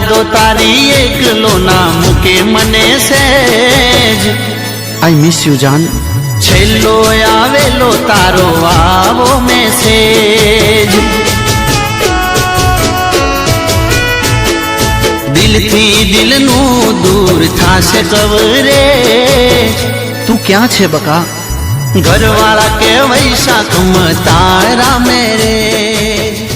યાદો તારી એકલો ના મૂકે મને સેજ. આઈ મિસ યુ જાન. છેલ્લો આવેલો તારો આવો મેસેજ. દિલથી દિલનું દૂર થાશે કવરે. તું ક્યાં છે બકા? ઘરવાળા કે વૈશાખ તારા મેરે.